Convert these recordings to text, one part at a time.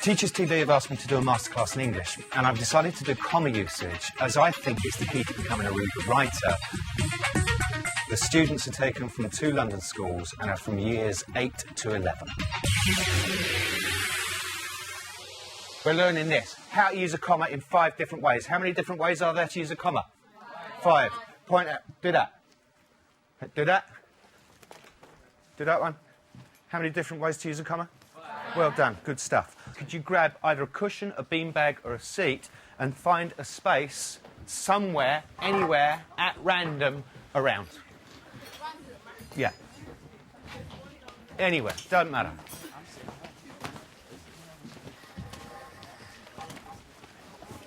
Teachers TV have asked me to do a masterclass in English, and I've decided to do comma usage, as I think it's the key to becoming a really good writer. The students are taken from 2 London schools and are from years 8 to 11. We're learning this, how to use a comma in 5 different ways. How many different ways are there to use a comma? 5. Point out, do that. Do that. Do that one. How many different ways to use a comma? 5. Well done, good stuff. Could you grab either a cushion, a beanbag or a seat and find a space somewhere, anywhere, at random, around? Yeah. Anywhere, doesn't matter.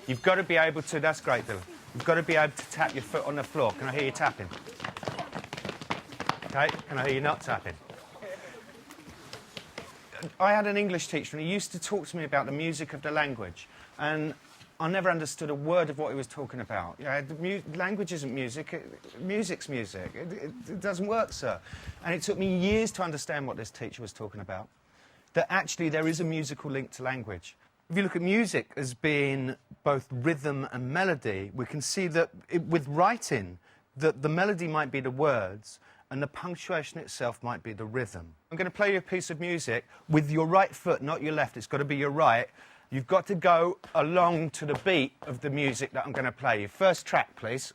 You've got to be able to, that's great, Dylan. You've got to be able to tap your foot on the floor. Can I hear you tapping? Okay, can I hear you not tapping? I had an English teacher and he used to talk to me about the music of the language, and I never understood a word of what he was talking about. You know, language isn't music, music's music. It doesn't work, sir. And it took me years to understand what this teacher was talking about, that actually there is a musical link to language. If you look at music as being both rhythm and melody, we can see that with writing, that the melody might be the words and the punctuation itself might be the rhythm. I'm going to play you a piece of music with your right foot, not your left. It's got to be your right. You've got to go along to the beat of the music that I'm going to play you. First track, please.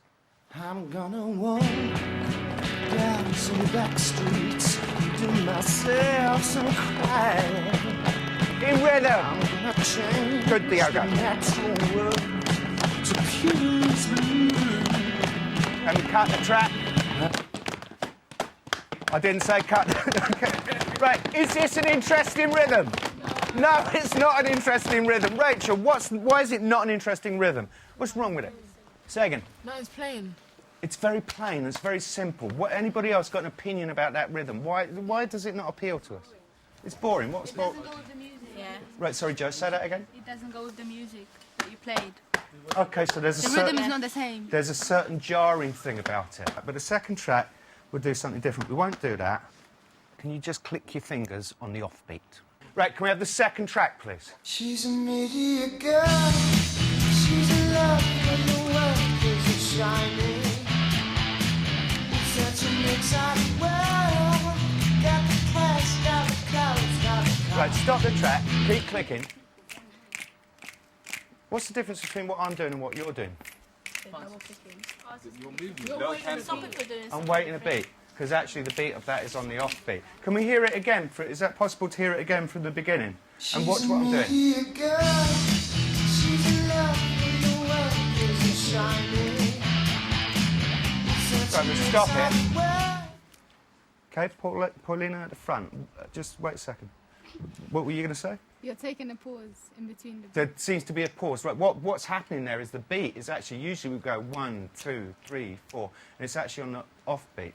I'm gonna walk down some back streets, do myself some crying. In rhythm. I'm gonna change Good, Diogo. the natural world to please me. Can we cut the track? I didn't say cut. Okay. Right, is this an interesting rhythm? No, it's not an interesting rhythm. Rachel, why is it not an interesting rhythm? What's wrong with it? Say again. No, it's plain. It's very plain, it's very simple. Anybody else got an opinion about that rhythm? Why does it not appeal to us? It's boring. What's boring? It doesn't go with the music. Yeah. Right, sorry, Joe, say that again. It doesn't go with the music that you played. OK, so there's a The rhythm is not the same. There's a certain jarring thing about it. But the second track, we'll do something different. We won't do that. Can you just click your fingers on the offbeat? Right, can we have the second track, please? She's a media girl, she's in love with the world is shining. Such an exciting world, got the cash, got the clothes, got the cars. Right, stop the track, keep clicking. What's the difference between what I'm doing and what you're doing? I'm waiting a beat, because actually the beat of that is on the offbeat. Can we hear it again? Is that possible to hear it again from the beginning? And watch what I'm doing. She's a girl, she's in love with the world is shining. Right, we'll stop it. OK, Paulina at the front. Just wait a second. What were you going to say? You're taking a pause in between the... There seems to be a pause. Right, what's happening there is the beat is actually, usually we go 1, 2, 3, 4, and it's actually on the offbeat.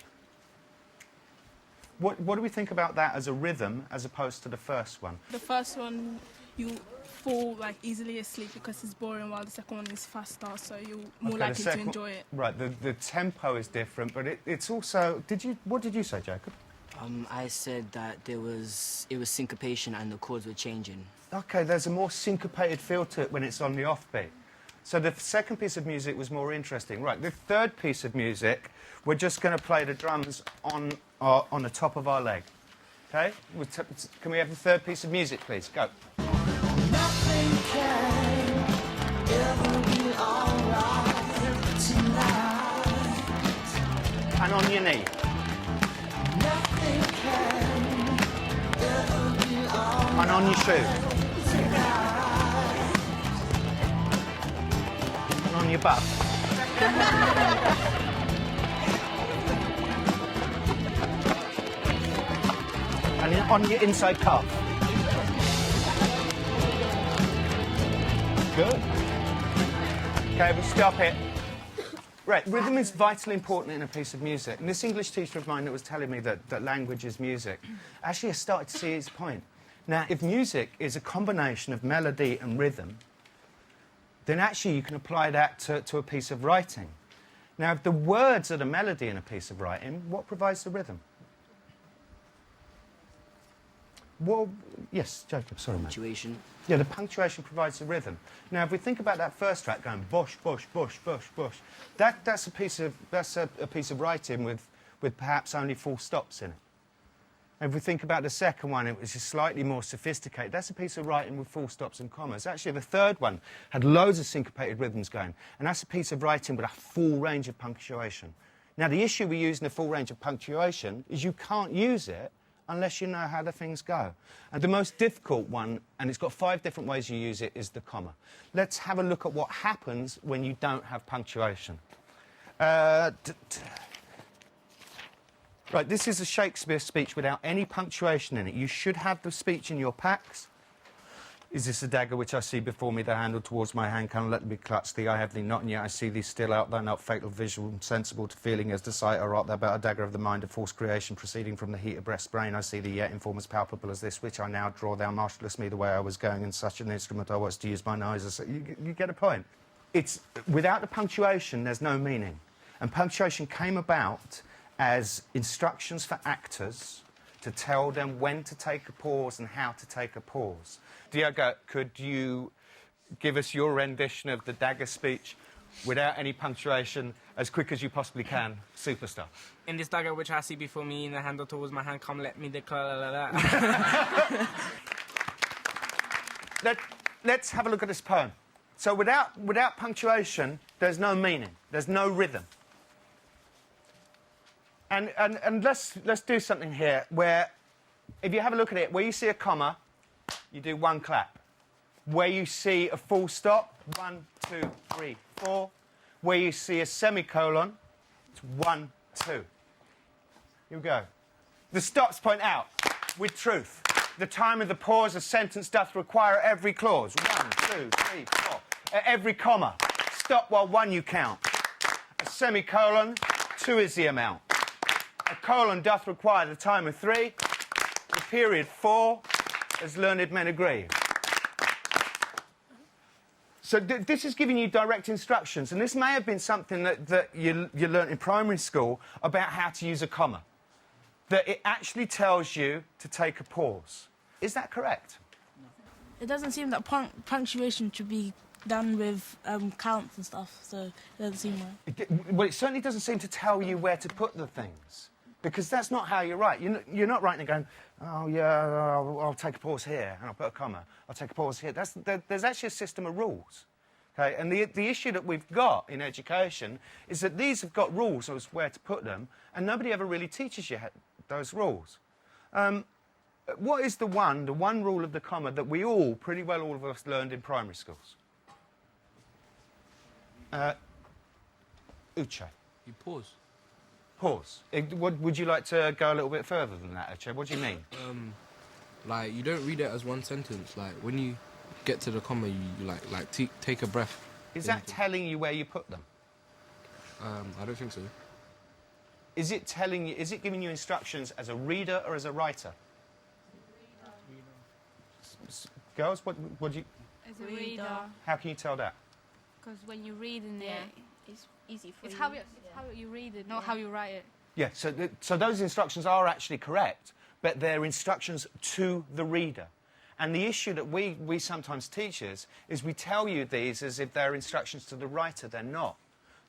What do we think about that as a rhythm as opposed to the first one? The first one, you fall like easily asleep because it's boring, while the second one is faster, so you're more likely to enjoy it. Right, the tempo is different, but it's also... What did you say, Jacob? I said that it was syncopation and the chords were changing. OK, there's a more syncopated feel to it when it's on the offbeat. So the second piece of music was more interesting. Right, the third piece of music, we're just going to play the drums on the top of our leg. OK? Can we have the third piece of music, please? Go. Nothing can ever be all right tonight. And on your knee. Nothing can ever be all right. And on your shoe. And on your butt. And on your inside calf. Good. OK, we'll stop it. Right, rhythm is vitally important in a piece of music. And this English teacher of mine that was telling me that language is music, actually I started to see his point. Now, if music is a combination of melody and rhythm, then actually you can apply that to a piece of writing. Now, if the words are the melody in a piece of writing, what provides the rhythm? Well, yes, Jacob, sorry, mate. Punctuation. Yeah, the punctuation provides the rhythm. Now, if we think about that first track going bosh, bosh, bosh, bosh, bosh, that's a piece of writing with perhaps only full stops in it. If we think about the second one, it was just slightly more sophisticated. That's a piece of writing with full stops and commas. Actually, the third one had loads of syncopated rhythms going, and that's a piece of writing with a full range of punctuation. Now, the issue with using a full range of punctuation is you can't use it unless you know how the things go. And the most difficult one, and it's got 5 different ways you use it, is the comma. Let's have a look at what happens when you don't have punctuation. Right, this is a Shakespeare speech without any punctuation in it. You should have the speech in your packs. Is this a dagger which I see before me, the handle towards my hand, can let me clutch thee, I have thee not, and yet I see thee still, art thou not fatal, visual, and sensible to feeling as to sight, or art thou but a dagger of the mind of false creation, proceeding from the heat of breast brain, I see thee yet in form as palpable as this, which I now draw, thou marshalest me the way I was going, and such an instrument I was to use mine eyes. You get a point. It's, without the punctuation, there's no meaning. And punctuation came about as instructions for actors to tell them when to take a pause and how to take a pause. Diogo, could you give us your rendition of the dagger speech without any punctuation as quick as you possibly can? Superstar. In this dagger which I see before me, in the handle towards my hand, come let me declare. Let's have a look at this poem. So without punctuation, there's no meaning, there's no rhythm. And let's do something here where, if you have a look at it, where you see a comma, you do 1 clap. Where you see a full stop, 1, 2, 3, 4. Where you see a semicolon, it's 1, 2. Here we go. The stops point out with truth. The time of the pause a sentence doth require at every clause. 1, 2, 3, 4. At every comma, stop while 1 you count. A semicolon, 2 is the amount. A colon doth require the time of 3. The period 4, as learned men agree. So this is giving you direct instructions, and this may have been something that you learnt in primary school about how to use a comma. That it actually tells you to take a pause. Is that correct? It doesn't seem that punctuation should be done with counts and stuff, so it doesn't seem right. Well, it certainly doesn't seem to tell you where to put the things, because that's not how you write. You're not writing and going, oh, yeah, I'll take a pause here, and I'll put a comma. I'll take a pause here. There's actually a system of rules. Okay? And the issue that we've got in education is that these have got rules as where to put them, and nobody ever really teaches you those rules. What is the one rule of the comma that we all, pretty well all of us, learned in primary schools? Uche. You pause. Pause. Would you like to go a little bit further than that, Uche? What do you mean? Like, you don't read it as one sentence. Like, when you get to the comma, you take a breath. Is that telling you where you put them? I don't think so. Is it telling you? Is it giving you instructions as a reader or as a writer? Girls, what do you? As a reader. How can you tell that? Because when you're reading it, It's easy for it's you. how you read it, not how you write it. Yeah. So those instructions are actually correct, but they're instructions to the reader. And the issue that we sometimes teachers is we tell you these as if they're instructions to the writer. They're not.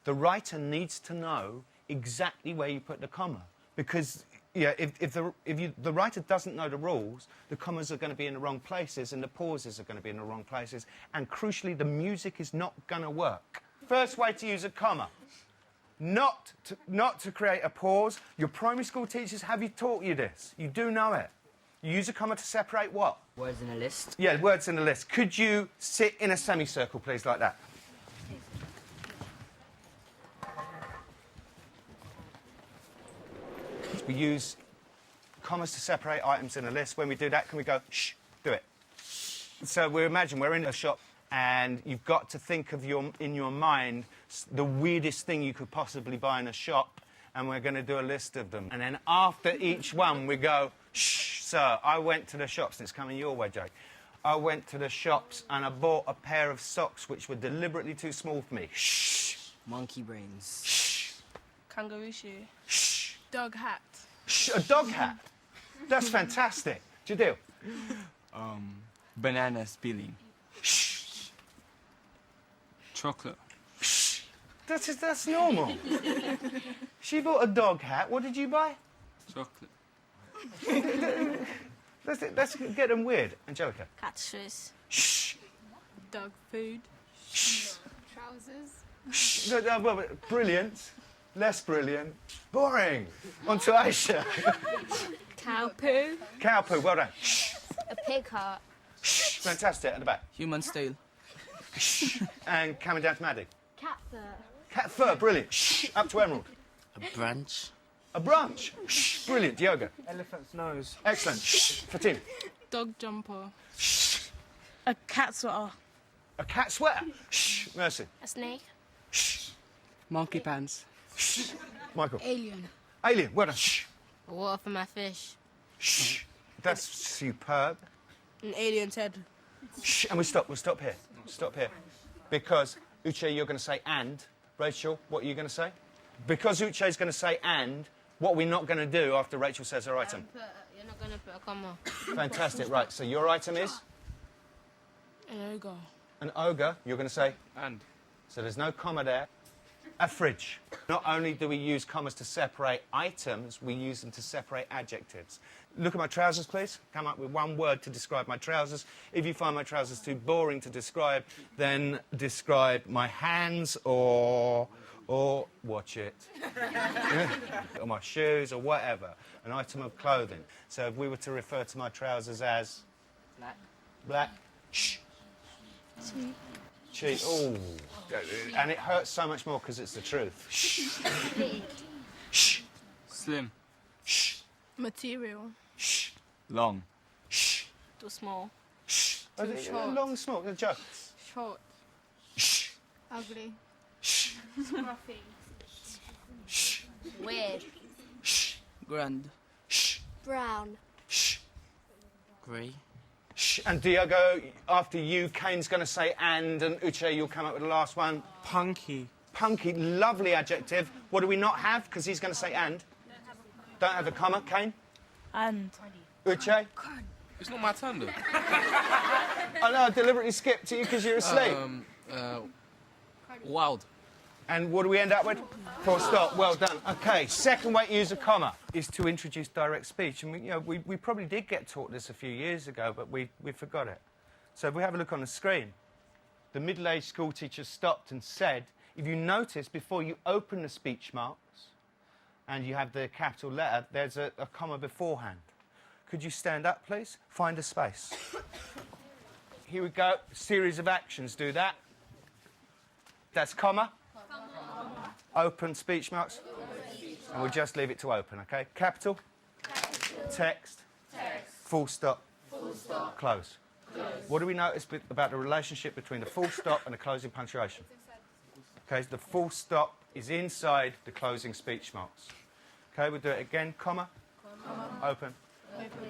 The writer needs to know exactly where you put the comma, because if the writer doesn't know the rules, the commas are going to be in the wrong places and the pauses are going to be in the wrong places, and crucially, the music is not going to work. First way to use a comma, not to create a pause. Your primary school teachers, have you taught you this? You do know it. You use a comma to separate what? Words in a list. Yeah, words in a list. Could you sit in a semicircle, please, like that? We use commas to separate items in a list. When we do that, can we go, shh, do it? So we imagine we're in a shop and you've got to think of in your mind the weirdest thing you could possibly buy in a shop, and we're going to do a list of them. And then after each one, we go, shh, sir, I went to the shops, and it's coming your way, Jake. I went to the shops and I bought a pair of socks which were deliberately too small for me. Shh. Monkey brains. Shh. Kangaroo shoe. Shh. Dog hat. Shh. A dog hat. That's fantastic. Jadil. Banana spilling. Chocolate. That's normal. She bought a dog hat. What did you buy? Chocolate. Let's get them weird. Angelica. Cat shoes. Shh. Dog food. Trousers. Well, brilliant. Less brilliant. Boring. On to Aisha. Cow poo. Cow poo. Well done. Shh. A pig heart. Shh. Fantastic. At the back. Human stale. And coming down to Maddie. Cat fur. Cat fur. Brilliant. Shh. Up to Emerald. A brunch. A branch. Shh. Brilliant. Diogo. Elephant's nose. Excellent. Shh. Fatima. Dog jumper. A cat sweater. A cat sweater. Shh. Mercy. A snake. Shh. Monkey pants. Shh. Michael. Alien. Alien. Well done. Shh. Water for my fish. Shh. That's superb. An alien's head. Shh. And we stop. We'll stop here. Stop here. Because, Uche, you're going to say and. Rachel, what are you going to say? Because Uche's going to say and, what we're not going to do after Rachel says her item. You're not going to put a comma. Fantastic. Right, so your item is? An ogre. An ogre. You're going to say? And. So there's no comma there. A fridge. Not only do we use commas to separate items, we use them to separate adjectives. Look at my trousers, please. Come up with one word to describe my trousers. If you find my trousers too boring to describe, then describe my hands or watch it. Or my shoes or whatever. An item of clothing. So if we were to refer to my trousers as? Black. Black. Shh. Cheap. Oh, and it hurts so much more because it's the truth. Shh. Shh. Slim. Shh. Material. Shh. Long. Shh. Too small. Shh. short. Long, small. Joe. Short. Shh. Ugly. Shh. Scruffy. Shh. Weird. Shh. Grand. Shh. Brown. Shh. Grey. Shh. And Diogo, after you, Kane's going to say and Uche, you'll come up with the last one. Punky. Punky, lovely adjective. What do we not have? Because he's going to say and. Don't have a comma, Kane. And. Uche. It's not my turn though. I know, I deliberately skipped to you because you're asleep. Wild. And what do we end up with? Full stop. Well done. Okay, second way to use a comma is to introduce direct speech. And we probably did get taught this a few years ago, but we forgot it. So if we have a look on the screen, the middle-aged school teacher stopped and said, if you notice, before you open the speech marks and you have the capital letter, there's a comma beforehand. Could you stand up, please? Find a space. Here we go. Series of actions. Do that. That's comma. Open speech marks. And we'll just leave it to open, okay? Capital. Text. Full stop. Close. What do we notice about the relationship between the full stop and the closing punctuation? Okay, so the full stop is inside the closing speech marks. Okay, we'll do it again. Comma. Open.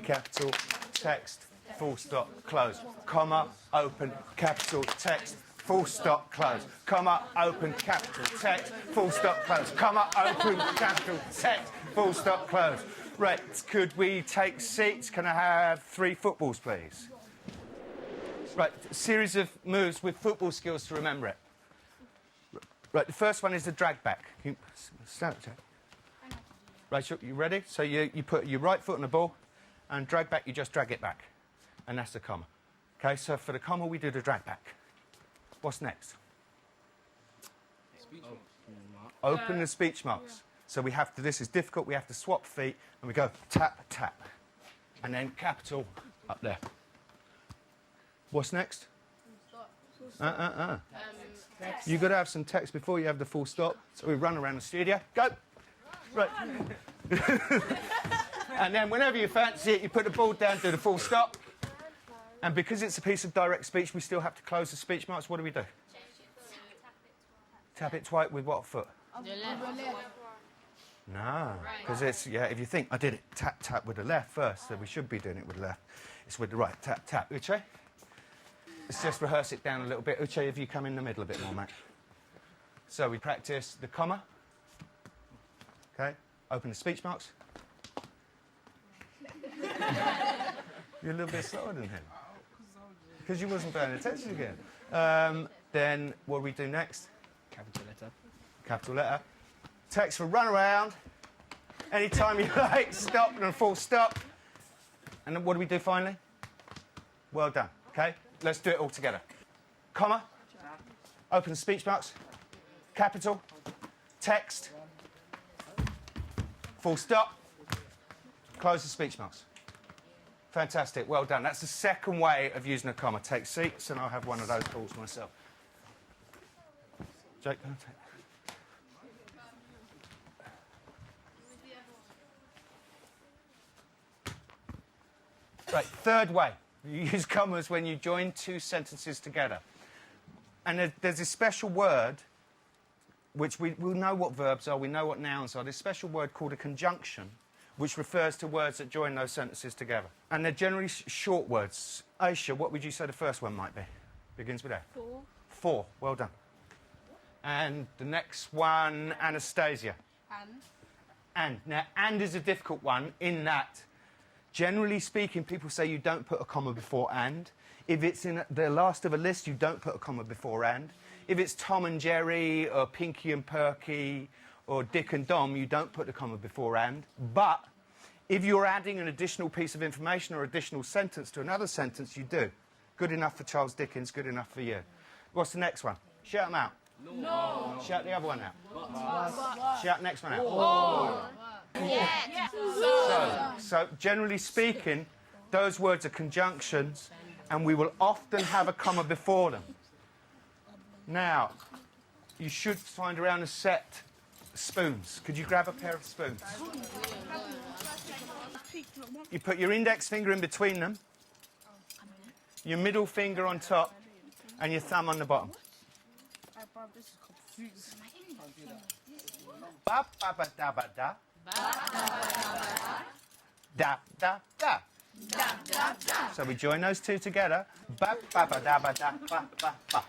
Capital. Text. Full stop. Close. Comma. Open. Capital. Text. Full stop, close. Comma, open, capital, text, full stop, close. Comma, open, capital, text, full stop, close. Right, could we take seats? Can I have 3 footballs, please? Right, series of moves with football skills to remember it. Right, the first one is the drag back. Stand up, Jack. Rachel, you ready? So you put your right foot on the ball, and drag back, you just drag it back. And that's the comma. Okay, so for the comma, we do the drag back. What's next? Open the speech marks. So we have to, this is difficult, we have to swap feet, and we go tap, tap. And then capital up there. What's next? You've got to have some text before you have the full stop. So we run around the studio. Go. Right. And then whenever you fancy it, you put the ball down, do the full stop. And because it's a piece of direct speech, we still have to close the speech marks. What do we do? Tap it twice with what foot? No, because it's, if you think, I did it, tap, tap with the left first, so we should be doing it with the left. It's with the right, tap, tap. Uche? Let's just rehearse it down a little bit. Uche, if you come in the middle a bit more, Matt. So we practice the comma. Okay, open the speech marks. You're a little bit slower than him. Because you wasn't paying attention again. Then what do we do next? Capital letter. Capital letter. Text for run around. Anytime you like, stop and full stop. And then what do we do finally? Well done. Okay, let's do it all together. Comma. Open the speech marks. Capital. Text. Full stop. Close the speech marks. Fantastic, well done. That's the second way of using a comma. Take seats, and I'll have one of those calls myself. Jake, can I take? Right, third way. You use commas when you join two sentences together. And there's this special word, which we know what verbs are, we know what nouns are. This special word called a conjunction, which refers to words that join those sentences together. And they're generally short words. Aisha, what would you say the first one might be? Begins with A. For. For, well done. And the next one, Anastasia. And. Now, and is a difficult one in that, generally speaking, people say you don't put a comma before and. If it's in the last of a list, you don't put a comma before and. If it's Tom and Jerry, or Pinky and Perky, or Dick and Dom, you don't put a comma before and. But if you're adding an additional piece of information or additional sentence to another sentence, you do. Good enough for Charles Dickens, good enough for you. What's the next one? Shout them out. No. Shout the other one out. Shout the next one out. So generally speaking, those words are conjunctions, and we will often have a comma before them. Now, you should find around a set spoons. Could you grab a pair of spoons? You put your index finger in between them, your middle finger on top, and your thumb on the bottom. Ba ba ba da ba da. Da da da. So we join those two together. Ba ba ba da ba da ba ba ba.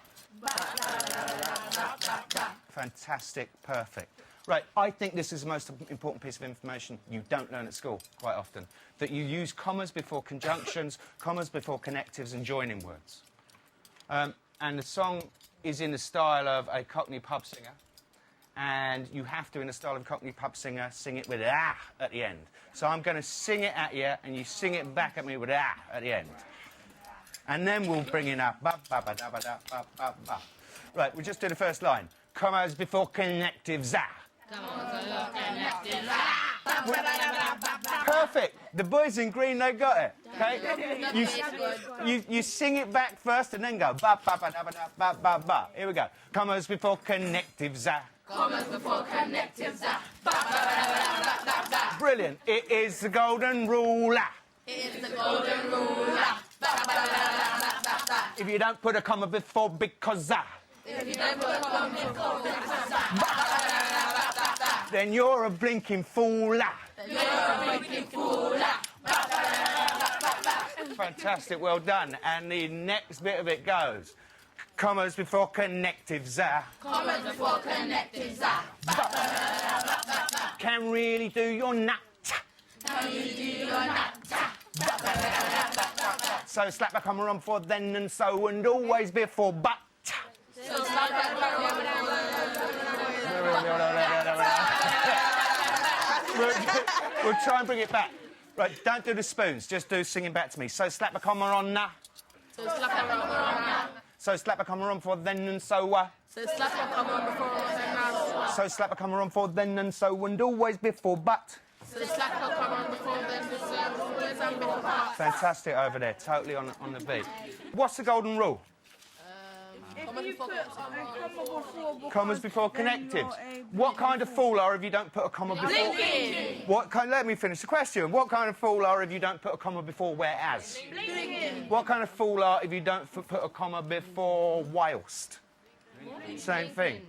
Fantastic, perfect. Right, I think this is the most important piece of information you don't learn at school quite often. That you use commas before conjunctions, commas before connectives and joining words. And the song is in the style of a Cockney pub singer. And you have to, in the style of a Cockney pub singer, sing it with ah at the end. So I'm going to sing it at you, and you sing it back at me with ah at the end. And then we'll bring in a ba ba ba da ba da ba ba ba. Right, we'll just do the first line. Commas before connectives ah. Perfect. The boys in green, they got it. Okay. You sing it back first and then go ba ba ba da ba da ba ba ba. Here we go. Commas before connectives ah. Commas before connectives ah. Ba ba ba da ba da. Brilliant. It is the golden rule ah. It is the golden rule ah. Ba ba ba da. If you don't put a comma before because ah. If you don't put a comma before because ah. Then you're a blinking fool. Fantastic, well done. And the next bit of it goes. Commas before connectives. Commas before connectives. Can really do your nut. Can really do your nut. So slap a comma on before then and so and always before but. So slap a comma on We'll try and bring it back. Right, don't do the spoons, just do singing back to me. So slap a comma on na. So slap a comma on na. So slap a comma on for then and so So slap a comma on before then and so slap a comma on for then and so and always before but. So slap a comma on before then and so always and before but. Fantastic over there, totally on the beat. What's the golden rule? Commas before connectives. What kind of fool are if you don't put a comma before? Blinking. Let me finish the question. What kind of fool are if you don't put a comma before whereas? Blinking. What kind of fool are if you don't put a comma before whilst? Same thing.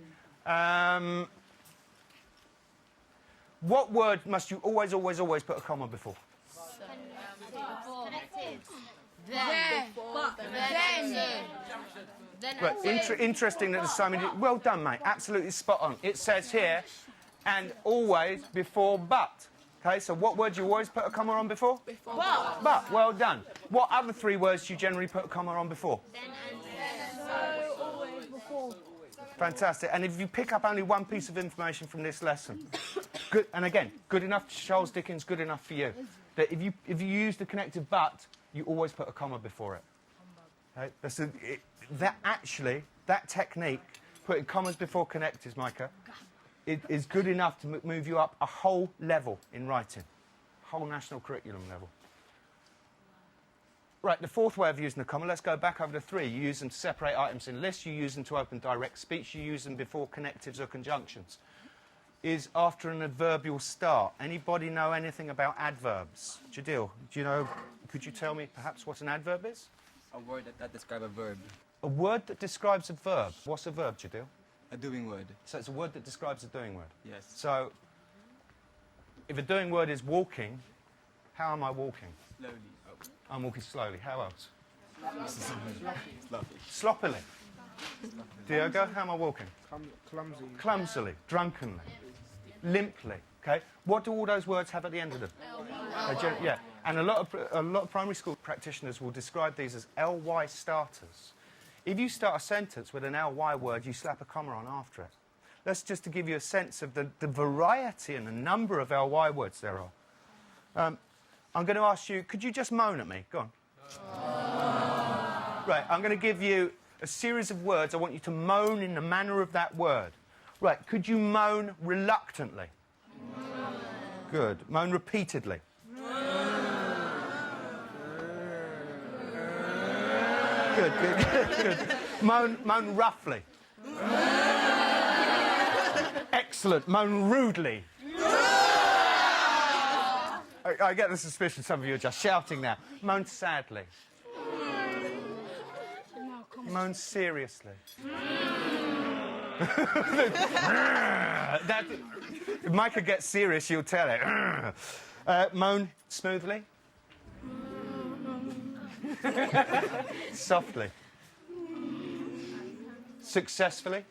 What word must you always put a comma before? Right, interesting that there's so many. Well done, mate. Absolutely spot on. It says here, and always before but. Okay, so what word do you always put a comma on before? But. Well done. What other 3 words do you generally put a comma on before? Fantastic. And if you pick up only one piece of information from this lesson, good, and again, good enough for Charles Dickens, good enough for you, that if you use the connective but, you always put a comma before it. Okay? That technique, putting commas before connectives, Micah, is good enough to move you up a whole level in writing, whole national curriculum level. Right, the 4th way of using the comma, let's go back over the 3. You use them to separate items in lists, you use them to open direct speech, you use them before connectives or conjunctions. Is after an adverbial start. Anybody know anything about adverbs? Jadil, do you know, could you tell me perhaps what an adverb is? A word that describes a verb. A word that describes a verb. What's a verb, Jadil? A doing word. So it's a word that describes a doing word. Yes. So, if a doing word is walking, how am I walking? Slowly. I'm walking slowly. How else? Sloppy. Sloppily. Diogo, how am I walking? Clumsy. Clumsily, drunkenly, limply. Okay. What do all those words have at the end of them? Yeah. And a lot of primary school practitioners will describe these as ly starters. If you start a sentence with an ly word, you slap a comma on after it. That's just to give you a sense of the variety and the number of ly words there are. I'm going to ask you, could you just moan at me? Go on. Right, I'm going to give you a series of words. I want you to moan in the manner of that word. Right, could you moan reluctantly? Good. Moan repeatedly. Good. Moan roughly. Excellent. Moan rudely. I get the suspicion some of you are just shouting now. Moan sadly. Moan seriously. If Micah gets serious, you'll tell it. Moan smoothly. Softly. Successfully.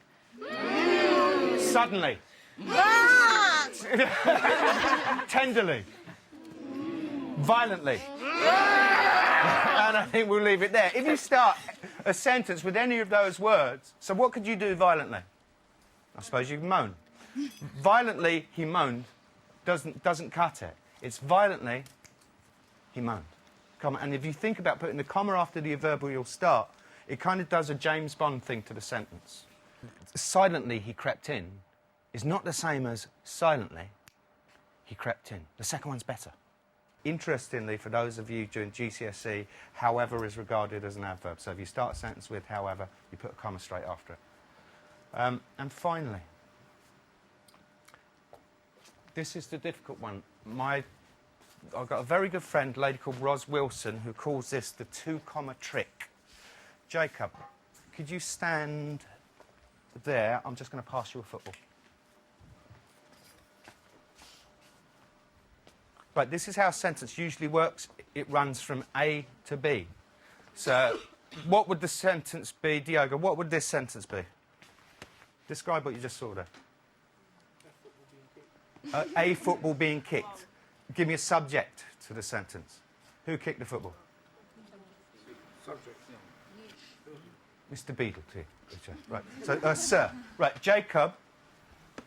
Suddenly. Tenderly. Violently. And I think we'll leave it there. If you start a sentence with any of those words, so what could you do violently? I suppose you moan. Violently, he moaned, doesn't cut it. It's violently, he moaned. And if you think about putting the comma after the adverbial start, it kind of does a James Bond thing to the sentence. Silently, he crept in is not the same as silently, he crept in. The second one's better. Interestingly, for those of you doing GCSE, however is regarded as an adverb. So if you start a sentence with however, you put a comma straight after it. And finally, this is the difficult one. I've got a very good friend, a lady called Ros Wilson, who calls this the 2-comma trick. Jacob, could you stand there? I'm just going to pass you a football. Right, this is how a sentence usually works. It runs from A to B. So, what would the sentence be, Diogo? What would this sentence be? Describe what you just saw there. A football being kicked. Give me a subject to the sentence. Who kicked the football? Subject. Mr. Beadle, too. Right. So, Sir. Right, Jacob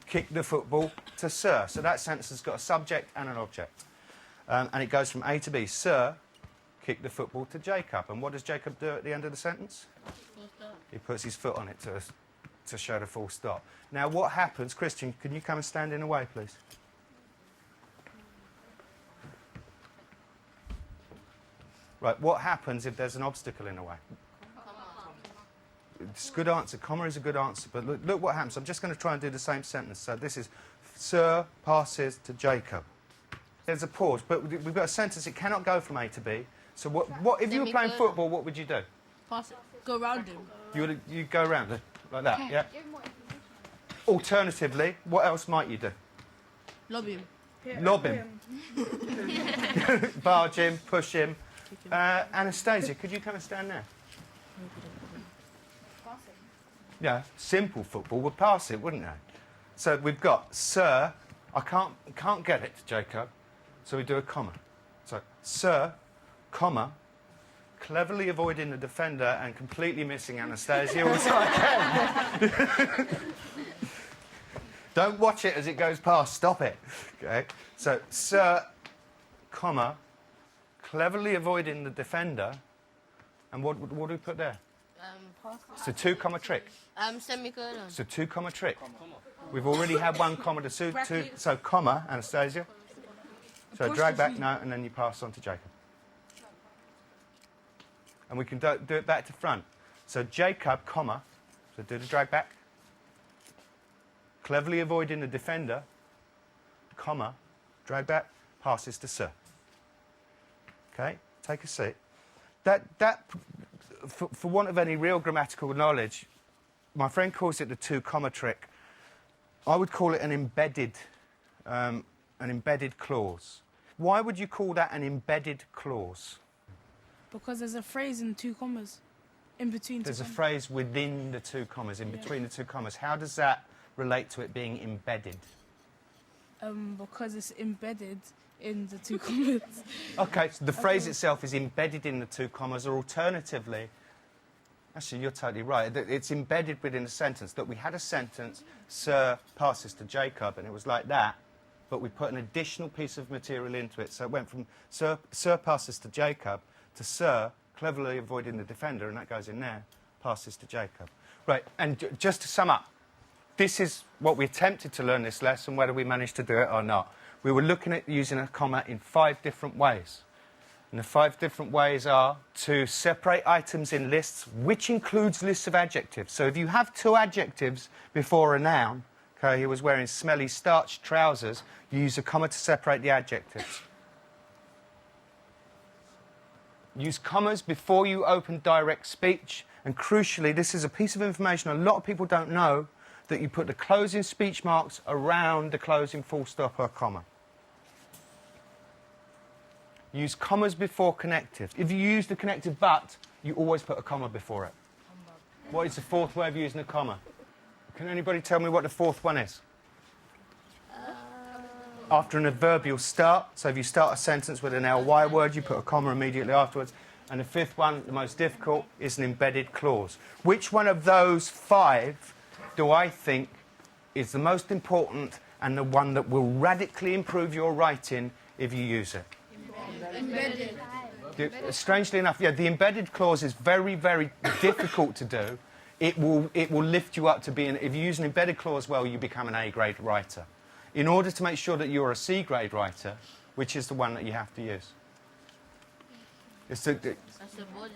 kicked the football to Sir. So that sentence has got a subject and an object. And it goes from A to B. Sir kicked the football to Jacob. And what does Jacob do at the end of the sentence? He puts his foot on it to show the full stop. Now, what happens... Christian, can you come and stand in the way, please? Right, what happens if there's an obstacle in the way? It's a good answer. Comma is a good answer. But look what happens. I'm just going to try and do the same sentence. So this is, Sir passes to Jacob. There's a pause, but we've got a sentence. It cannot go from A to B. So what if you were playing football, what would you do? Pass it. Go round him. You'd go around it, like that, yeah? Alternatively, what else might you do? Lob him. Lob him. Barge him, push him. Anastasia, could you come and stand there? Yeah, simple football would pass it, wouldn't they? So we've got Sir. I can't get it to Jacob. So we do a comma. So, sir, comma, cleverly avoiding the defender and completely missing Anastasia also I can. Don't watch it as it goes past. Stop it. Okay. So, sir, comma, cleverly avoiding the defender. And what do we put there? It's a 2 comma trick. Semicolon. It's a 2 comma trick. We've already had 1 comma to suit 2. So, comma, Anastasia. So, drag back, no, and then you pass on to Jacob. And we can do it back to front. So, Jacob, comma, so do the drag back. Cleverly avoiding the defender, comma, drag back, passes to sir. Okay, take a seat. For want of any real grammatical knowledge, my friend calls it the 2 comma trick. I would call it an embedded clause. Why would you call that an embedded clause? Because there's a phrase in 2 commas, in between. There's a phrase within the 2 commas, in between the 2 commas. How does that relate to it being embedded? Because it's embedded in the 2 commas. Okay, so the phrase itself is embedded in the 2 commas, or alternatively, actually, you're totally right. It's embedded within a sentence. That we had a sentence, Sir passes to Jacob, and it was like that, but we put an additional piece of material into it. So it went from Sir passes to Jacob to Sir, cleverly avoiding the defender, and that goes in there, passes to Jacob. Right, and just to sum up, this is what we attempted to learn this lesson, whether we managed to do it or not. We were looking at using a comma in 5 different ways. And the 5 different ways are to separate items in lists, which includes lists of adjectives. So if you have 2 adjectives before a noun, okay, he was wearing smelly starched trousers, you use a comma to separate the adjectives. Use commas before you open direct speech. And crucially, this is a piece of information a lot of people don't know, that you put the closing speech marks around the closing full stop or comma. Use commas before connectives. If you use the connective but, you always put a comma before it. What is the 4th way of using a comma? Can anybody tell me what the 4th one is? After an adverbial start. So if you start a sentence with an ly word, you put a comma immediately afterwards. And the 5th one, the most difficult, is an embedded clause. Which one of those 5 do I think is the most important and the one that will radically improve your writing if you use it? Embedded. Strangely enough, yeah, the embedded clause is very, very difficult to do. It will lift you up to being, if you use an embedded clause well, you become an A-grade writer. In order to make sure that you're a C-grade writer, which is the one that you have to use? That's the body.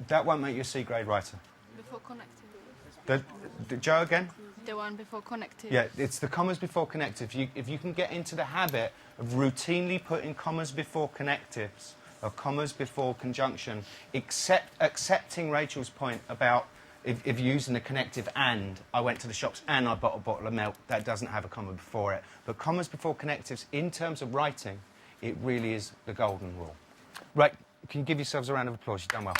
That won't make you a C-grade writer. Before connective. The Joe again? The one before connective. Yeah, it's the commas before connectives. If you can get into the habit of routinely putting commas before connectives or commas before conjunction, accepting Rachel's point about if you're using the connective and, I went to the shops and I bought a bottle of milk, that doesn't have a comma before it. But commas before connectives, in terms of writing, it really is the golden rule. Right, can you give yourselves a round of applause? You've done well.